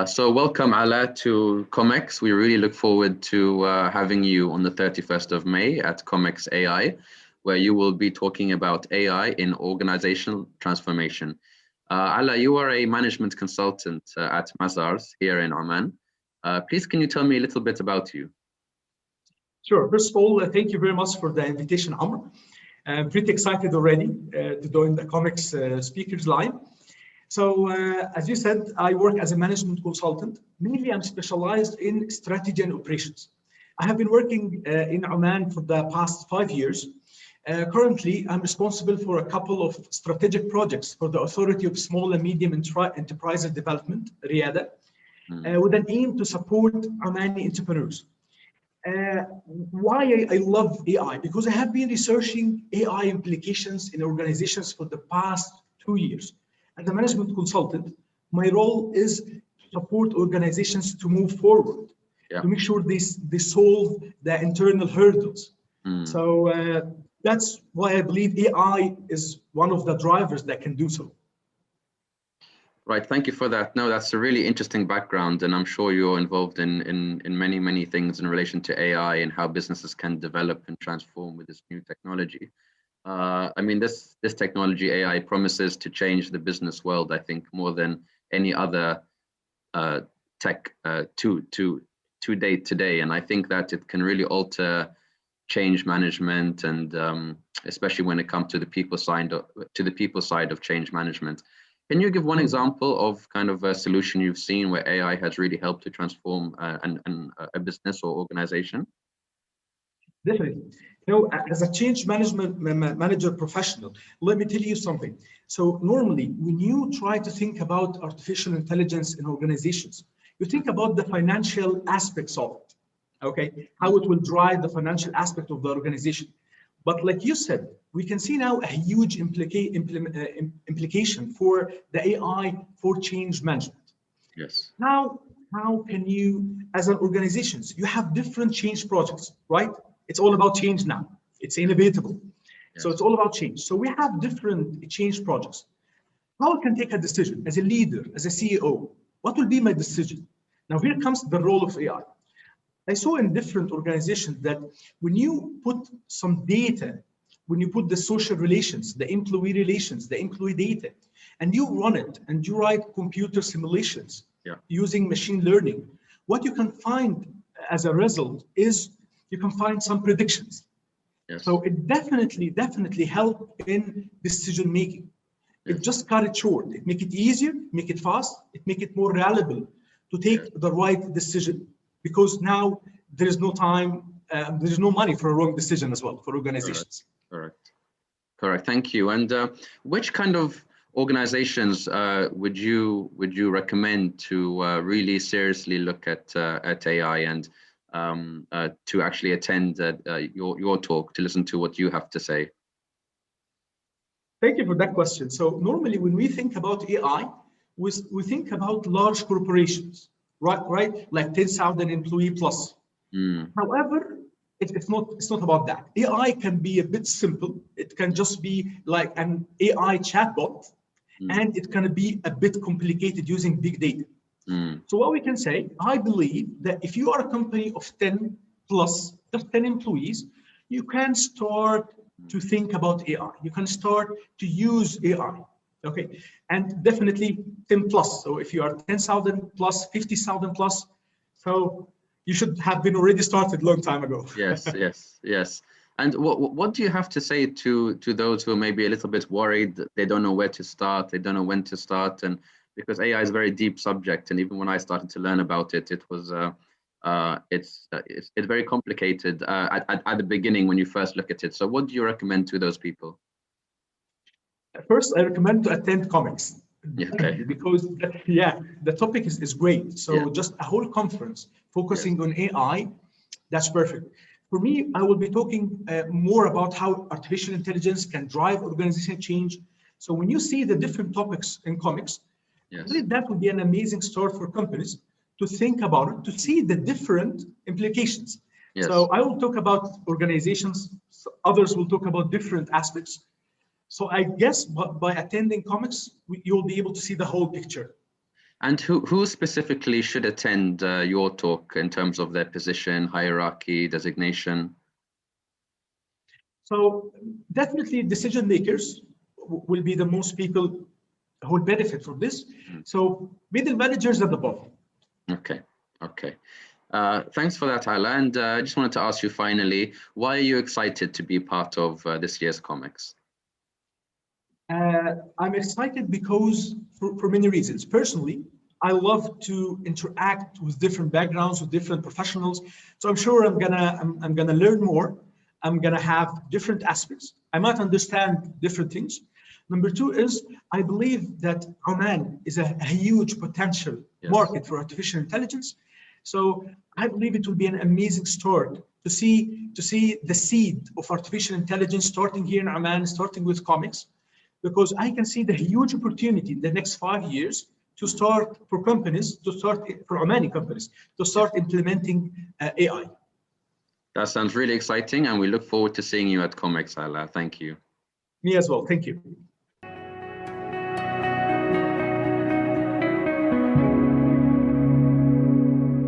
So welcome, Alaa, to COMEX. We really look forward to having you on the 31st of May at COMEX AI, where you will be talking about AI in organizational transformation. Alaa, you are a management consultant at Mazars here in Oman. Please, can you tell me a little bit about you? Sure. First of all, thank you very much for the invitation, Amr. I'm pretty excited already to join the COMEX speakers line. So, as you said, I work as a management consultant. Mainly, I'm specialized in strategy and operations. I have been working in Oman for the past 5 years. Currently, I'm responsible for a couple of strategic projects for the Authority of Small and Medium Enterprises Development, RIADA, with an aim to support Omani entrepreneurs. Why I love AI? Because I have been researching AI implications in organizations for the past 2 years. As a management consultant, my role is to support organizations to move forward, to make sure they solve the internal hurdles. So that's why I believe AI is one of the drivers that can do so. Right, thank you for that. No, that's a really interesting background, and I'm sure you're involved in many things in relation to AI and how businesses can develop and transform with this new technology. I mean, this technology, AI, promises to change the business world, I think, more than any other tech to date today. And I think that it can really alter change management, and especially when it comes to the people side of change management. Can you give one example of kind of a solution you've seen where AI has really helped to transform a business or organization? Definitely. You know, as a change management manager professional, let me tell you something. So normally, when you try to think about artificial intelligence in organizations, you think about the financial aspects of it, okay? How it will drive the financial aspect of the organization. But like you said, we can see now a huge implication for the AI for change management. Yes. Now, how can you, as an organizations, you have different change projects, right? It's all about change now. It's inevitable. Yes. So it's all about change. So we have different change projects. How I can take a decision as a leader, as a CEO? What will be my decision? Now here comes the role of AI. I saw in different organizations that when you put some data, when you put the social relations, the employee relations, the employee data, and you run it and you write computer simulations using machine learning, what you can find as a result is you can find some predictions. Yes. So it definitely help in decision making. It just cut it short. It make it easier, make it fast, it make it more reliable to take the right decision. Because now there is no time, there is no money for a wrong decision as well for organizations. Correct. Thank you. And which kind of organizations would you recommend to really seriously look at AI and to actually attend your talk, to listen to what you have to say? Thank you for that question. So normally when we think about AI, we think about large corporations, right? Like 10,000 employee plus. However, it's not about that. AI can be a bit simple. It can just be like an AI chatbot, and it can be a bit complicated using big data. So what we can say, I believe that if you are a company of 10 plus, just 10 employees, you can start to think about AI. You can start to use AI. Okay, and definitely 10 plus. So if you are 10,000 plus, 50,000 plus, so you should have been already started a long time ago. Yes. And what do you have to say to those who are maybe a little bit worried that they don't know where to start, they don't know when to start, and because AI is a very deep subject, and even when I started to learn about it, it was it's very complicated at the beginning when you first look at it. So what do you recommend to those people? First, I recommend to attend COMEX. Okay. Because the topic is great. So just a whole conference focusing on AI, that's perfect. For me, I will be talking more about how artificial intelligence can drive organizational change. So when you see the different topics in COMEX, I believe that would be an amazing start for companies to think about it, to see the different implications. So I will talk about organizations, others will talk about different aspects. So I guess by attending COMEX, you'll be able to see the whole picture. And who specifically should attend your talk in terms of their position, hierarchy, designation? So definitely decision makers will be the most people who will benefit from this. So middle managers and above. Okay, okay. Thanks for that, Alaa. And I just wanted to ask you finally, why are you excited to be part of this year's COMEX? I'm excited because for many reasons. Personally, I love to interact with different backgrounds, with different professionals. So I'm sure I'm gonna learn more. I'm gonna have different aspects. I might understand different things. Number two is I believe that Oman is a huge potential market for artificial intelligence. So I believe it will be an amazing start to see the seed of artificial intelligence starting here in Oman, starting with COMEX, because I can see the huge opportunity in the next 5 years to start for companies, for Omani companies, to start implementing AI. That sounds really exciting, and we look forward to seeing you at COMEX, Alaa. Thank you. Me as well. Thank you.